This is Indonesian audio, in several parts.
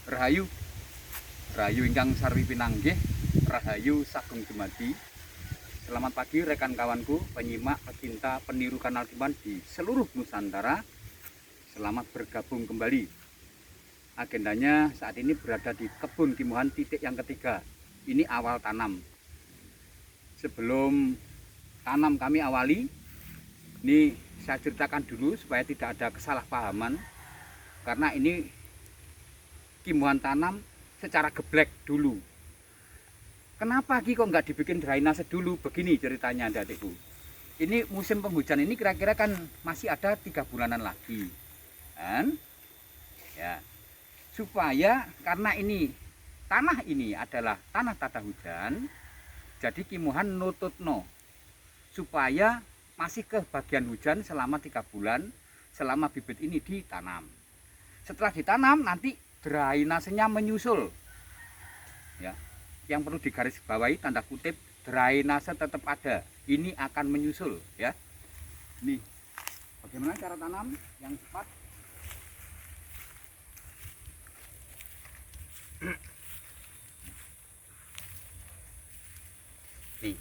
Rahayu, rahayu ingkang sarwi pinanggih, rahayu sagung dumadi. Selamat pagi rekan kawanku, penyimak, pecinta, peniru Kanal Diman di seluruh Nusantara. Selamat bergabung kembali. Agendanya saat ini berada di kebun Kimuhan titik yang ketiga. Ini awal tanam. Sebelum tanam kami awali, ini saya ceritakan dulu supaya tidak ada kesalahpahaman. Karena ini Kimuhan tanam secara geblek dulu. Kenapa Ki kok nggak dibikin drainase dulu? Begini ceritanya adikku. Ini musim penghujan ini kira-kira kan masih ada 3 bulanan lagi, kan? Ya, supaya karena ini tanah ini adalah tanah tata hujan, jadi Kimuhan nututno supaya masih ke bagian hujan selama 3 bulan selama bibit ini ditanam. Setelah ditanam nanti drainasenya menyusul. Ya. Yang perlu digarisbawahi tanda kutip, drainase tetap ada. Ini akan menyusul, ya. Nih, bagaimana cara tanam yang tepat? Nih,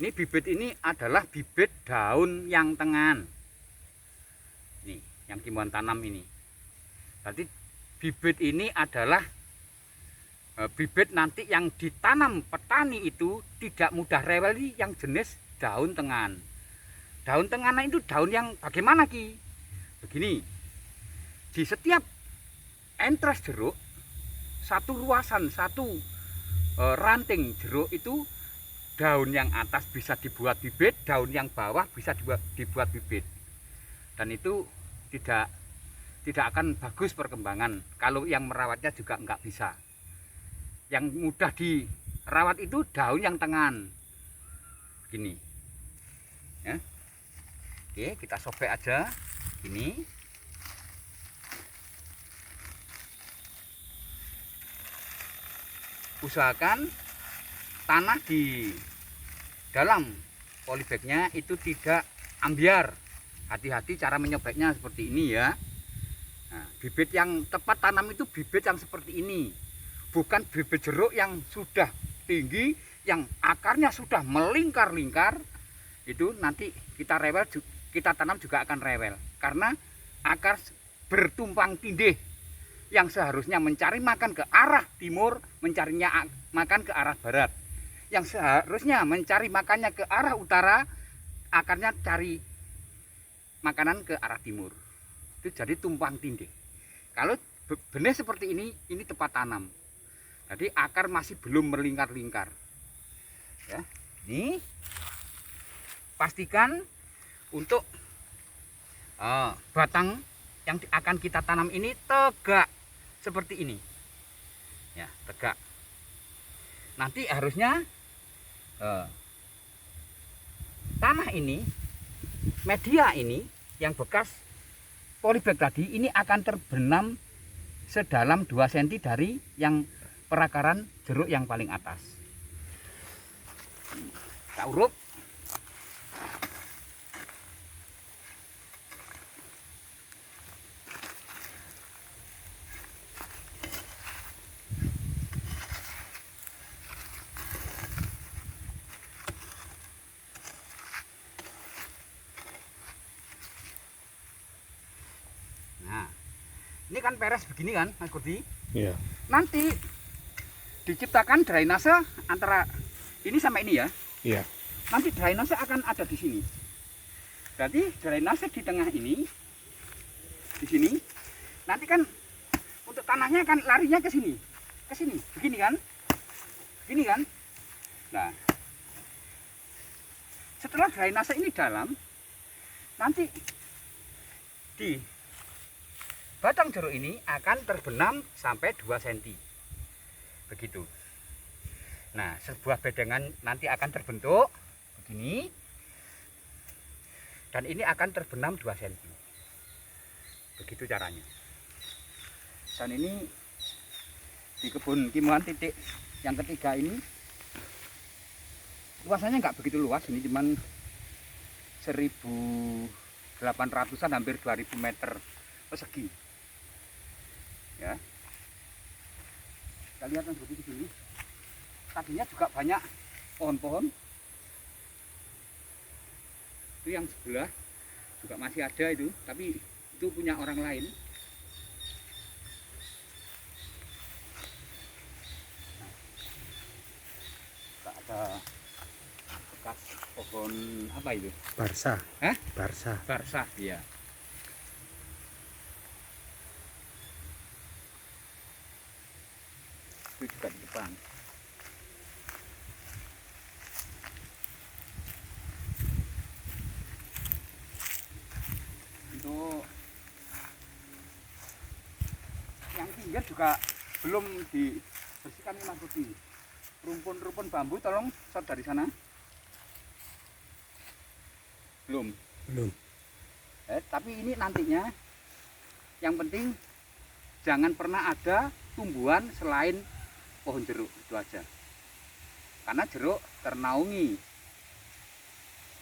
ini bibit ini adalah bibit daun yang tengahan. Nih, yang Kimuhan tanam ini. Berarti bibit ini adalah bibit nanti yang ditanam petani itu tidak mudah rewel yang jenis daun tengahan. Daun tengahan itu daun yang bagaimana Ki? Begini, di setiap entres jeruk, satu ruasan, satu ranting jeruk itu daun yang atas bisa dibuat bibit, daun yang bawah bisa dibuat bibit. Dan itu tidak akan bagus perkembangan kalau yang merawatnya juga enggak bisa. Yang mudah dirawat itu daun yang tengahan gini ya. Oke, kita sobek aja gini. Usahakan tanah di dalam polybagnya itu tidak ambiar. Hati-hati cara menyobeknya seperti ini ya. Nah, bibit yang tepat tanam itu bibit yang seperti ini, bukan bibit jeruk yang sudah tinggi, yang akarnya sudah melingkar-lingkar. Itu nanti kita rewel, kita tanam juga akan rewel karena akar bertumpang tindih. Yang seharusnya mencari makan ke arah timur, mencarinya makan ke arah barat. Yang seharusnya mencari makannya ke arah utara, akarnya cari makanan ke arah timur. Itu jadi tumpang tindih. Kalau benih seperti ini tepat tanam. Jadi akar masih belum melingkar-lingkar. Ya, ini pastikan untuk batang yang akan kita tanam ini tegak seperti ini. Ya, tegak. Nanti harusnya tanah ini, media ini yang bekas polybag tadi ini akan terbenam sedalam 2 cm dari yang perakaran jeruk yang paling atas. Kita urup. Nah, ini kan peres begini kan Mas Kurdi? Iya. Nanti diciptakan drainase antara ini sama ini ya. Iya. Nanti drainase akan ada di sini. Berarti drainase di tengah ini, di sini. Nanti kan untuk tanahnya kan larinya ke sini, begini kan, begini kan. Nah, setelah drainase ini dalam, nanti di batang jeruk ini akan terbenam sampai 2 cm. Begitu. Nah, sebuah bedengan nanti akan terbentuk begini. Dan ini akan terbenam 2 cm. Begitu caranya. Dan ini di kebun Kimuhan titik yang ketiga ini luasannya nggak begitu luas, ini cuman 1.800-an, hampir 2.000 meter persegi. Ya. Kita lihat Mas Budi di sini. Tadinya juga banyak pohon-pohon. Itu yang sebelah juga masih ada itu, tapi itu punya orang lain. Nah, ada bekas pohon apa itu? Barsa. Hah? Barsa. Barsa, ya. Itu juga di depan. Untuk yang pinggir juga belum dibersihkan nih Mas Budi. Rumpun-rumpun bambu tolong shot dari sana. Belum. Tapi ini nantinya yang penting jangan pernah ada tumbuhan selain pohon jeruk, itu aja. Karena jeruk ternaungi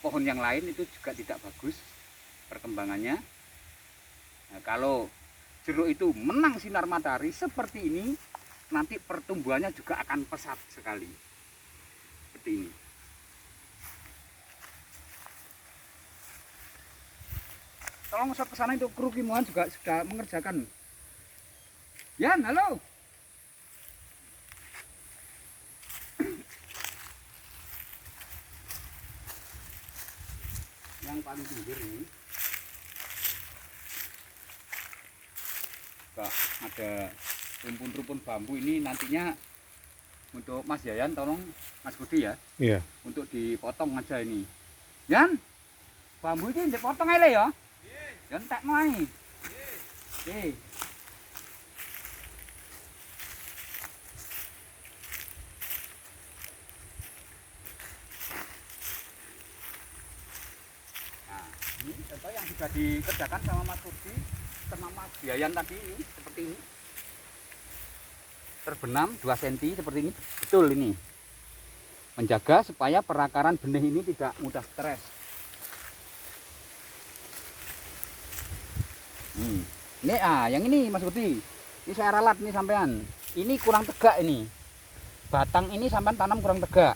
pohon yang lain itu juga tidak bagus perkembangannya. Nah, kalau jeruk itu menang sinar matahari seperti ini, nanti pertumbuhannya juga akan pesat sekali. Seperti ini. Tolong shot ke sana, itu kru Kimohan juga sudah mengerjakan. Yan, halo. Yang paling pinggir ini ada rumpun-rumpun bambu ini, nantinya untuk Mas Yayan tolong Mas Budi ya. Iya. Untuk dipotong aja ini. Yan, bambu ini dipotong aja ya. Yan tak mai. Oke. Nah, ini contoh yang sudah dikerjakan sama Mas Budi sama Mas Yayan tadi ini, seperti ini. Terbenam 2 cm seperti ini. Betul ini. Menjaga supaya perakaran benih ini tidak mudah stres. Ini yang ini Mas Budi. Ini saya ralat nih sampean. Ini kurang tegak ini. Batang ini sampean tanam kurang tegak.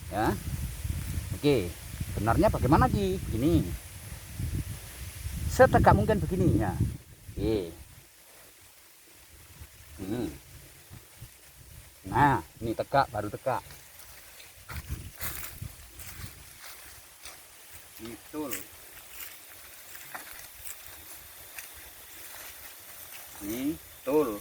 Ya. Oke. Benarnya bagaimana Ki? Ini. Setegak mungkin begini ya. Oke. Nah, ini tegak, baru tegak. Betul. Ini betul.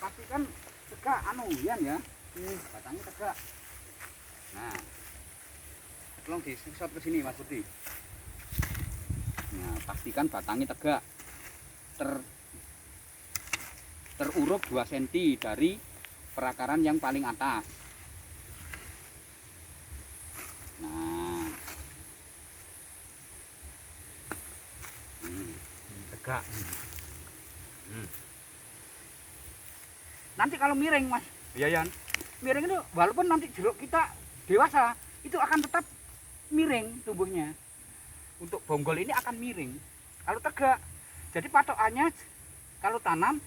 Pastikan tegak yan ya. Batangnya tegak. Nah, tolong di shot ke sini Mas Budi. Nah, pastikan batangnya tegak. Teruruk 2 cm dari perakaran yang paling atas. Nah, tegak. Nanti kalau miring Mas Yayan, miring itu walaupun nanti jeruk kita dewasa, itu akan tetap miring tumbuhnya. Untuk bonggol ini akan miring kalau tegak. Jadi patokannya kalau tanam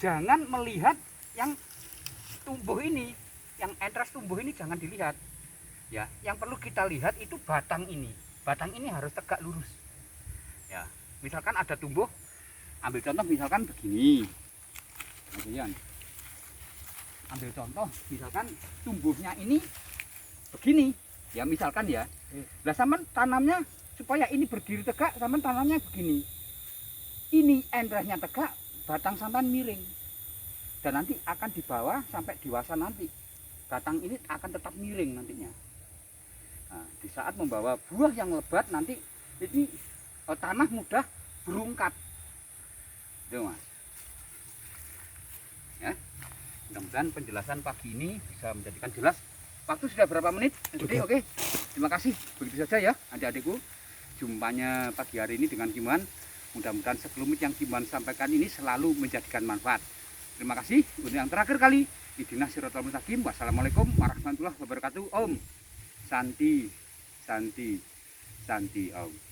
jangan melihat yang tumbuh ini, yang entres tumbuh ini jangan dilihat. Ya, yang perlu kita lihat itu batang ini. Batang ini harus tegak lurus. Ya, misalkan ada tumbuh, ambil contoh misalkan begini. Kemudian ambil contoh misalkan tumbuhnya ini begini. Ya misalkan ya. Lah sampean tanamnya supaya ini berdiri tegak, sampean tanamnya begini. Ini entresnya tegak, batang sampean miring. Dan nanti akan dibawa sampai dewasa nanti. Batang ini akan tetap miring nantinya. Nah, di saat membawa buah yang lebat nanti ini tanah mudah berungkat. Itu Mas. Ya. Mudah-mudahan penjelasan pagi ini bisa menjadikan jelas. Waktu sudah berapa menit? Jadi oke. Terima kasih. Begitu saja ya adik-adikku. Jumpanya pagi hari ini dengan Kimohan. Mudah-mudahan sekelumit yang Kimohan sampaikan ini selalu menjadikan manfaat. Terima kasih. Untuk yang terakhir kali, Ihdinas Shiratal Mustaqim. Wassalamualaikum warahmatullahi wabarakatuh. Om. Santi. Santi Aung.